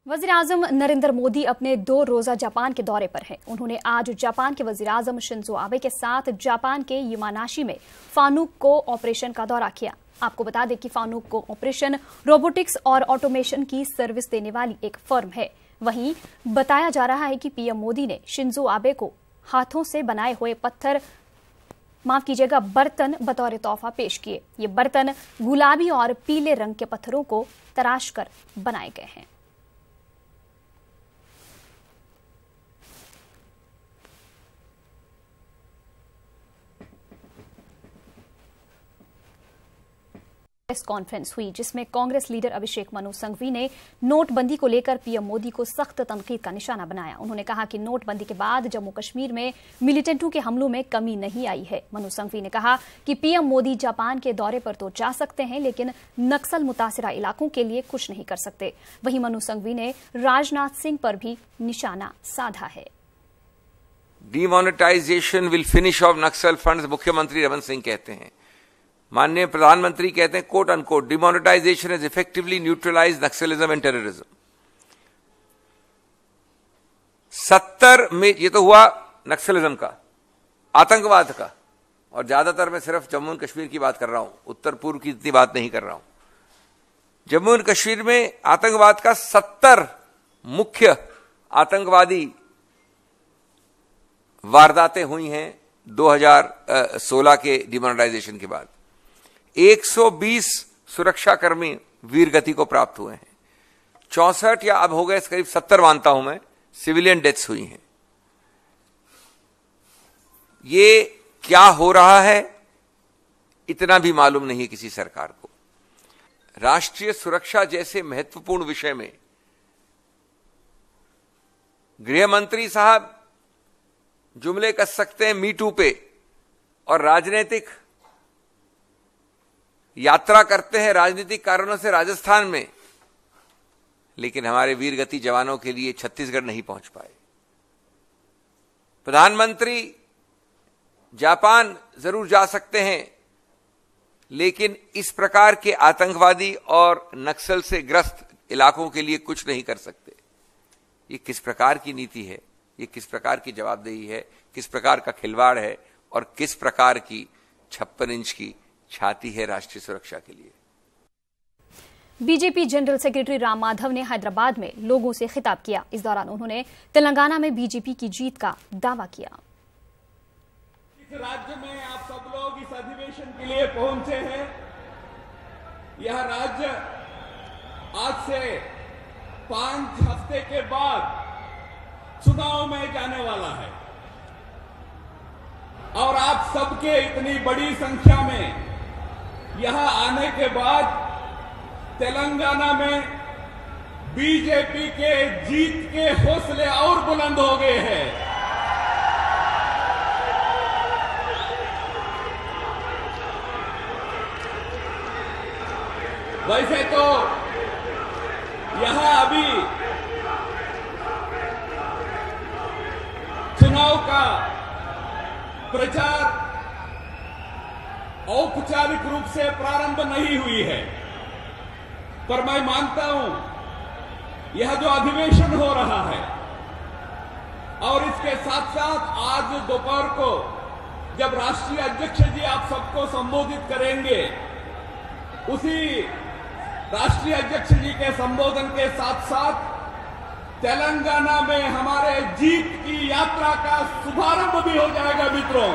वज़ीर-ए-आज़म नरेंद्र मोदी अपने 2 रोजा जापान के दौरे पर हैं। उन्होंने आज जापान के वज़ीर-ए-आज़म शिंजो आबे के साथ जापान के यामानाशी में फानुक को ऑपरेशन का दौरा किया। आपको बता दें कि फानुक को ऑपरेशन रोबोटिक्स और ऑटोमेशन की सर्विस देने वाली एक फर्म है। वहीं बताया जा रहा है कि पीएम मोदी ने शिंजो आबे को हाथों से बनाए हुए बर्तन बतौर तोहफा पेश किए। ये बर्तन गुलाबी और पीले रंग के पत्थरों को तराश कर बनाए गए हैं। प्रेस कॉन्फ्रेंस हुई जिसमें कांग्रेस लीडर अभिषेक मनु संघवी ने नोटबंदी को लेकर पीएम मोदी को सख्त तनकीद का निशाना बनाया। उन्होंने कहा कि नोटबंदी के बाद जम्मू कश्मीर में मिलिटेंटों के हमलों में कमी नहीं आई है। मनु संघवी ने कहा कि पीएम मोदी जापान के दौरे पर तो जा सकते हैं लेकिन नक्सल मुतासिरा इलाकों के लिए कुछ नहीं कर सकते। वहीं मनु संघवी ने राजनाथ सिंह पर भी निशाना साधा है। Demonetisation will finish off Naxal funds, मुख्यमंत्री रमन सिंह कहते हैं। माननीय प्रधानमंत्री कहते हैं quote unquote, demonetisation has effectively neutralise Naxalism and terrorism. 70 में ये तो हुआ नक्सलिज्म का, आतंकवाद का, और ज्यादातर मैं सिर्फ जम्मू एंड कश्मीर की बात कर रहा हूं, उत्तर पूर्व की इतनी बात नहीं कर रहा हूं। जम्मू एंड कश्मीर में आतंकवाद का 70 मुख्य आतंकवादी वारदातें हुई हैं 2016 के डिमोनेटाइजेशन के बाद। 120 सुरक्षाकर्मी वीरगति को प्राप्त हुए हैं। 64 या अब हो गए करीब 70 मानता हूं मैं, सिविलियन डेथ्स हुई हैं। ये क्या हो रहा है इतना भी मालूम नहीं है किसी सरकार को। राष्ट्रीय सुरक्षा जैसे महत्वपूर्ण विषय में गृह मंत्री साहब जुमले कस सकते हैं मी टू पे और राजनीतिक यात्रा करते हैं राजनीतिक कारणों से राजस्थान में, लेकिन हमारे वीरगति जवानों के लिए छत्तीसगढ़ नहीं पहुंच पाए। प्रधानमंत्री जापान जरूर जा सकते हैं लेकिन इस प्रकार के आतंकवादी और नक्सल से ग्रस्त इलाकों के लिए कुछ नहीं कर सकते। ये किस प्रकार की नीति है, ये किस प्रकार की जवाबदेही है, किस प्रकार का खिलवाड़ है और किस प्रकार की 56 इंच की छाती है राष्ट्रीय सुरक्षा के लिए। BJP general secretary Ram Madhav ने हैदराबाद में लोगों से खिताब किया। इस दौरान उन्होंने तेलंगाना में बीजेपी की जीत का दावा किया। इस राज्य में आप सब लोग इस अधिवेशन के लिए पहुंचे हैं। यह राज्य आज से 5 हफ्ते के बाद चुनाव में जाने वाला है और आप सबके इतनी बड़ी संख्या में यहां आने के बाद तेलंगाना में बीजेपी के जीत के हौसले और बुलंद हो गए हैं। वैसे तो यहां अभी चुनाव का प्रचार औपचारिक रूप से प्रारंभ नहीं हुई है, पर मैं मानता हूं यह जो अधिवेशन हो रहा है और इसके साथ साथ आज दोपहर को जब राष्ट्रीय अध्यक्ष जी आप सबको संबोधित करेंगे, उसी राष्ट्रीय अध्यक्ष जी के संबोधन के साथ साथ तेलंगाना में हमारे जीत की यात्रा का शुभारंभ भी हो जाएगा। मित्रों,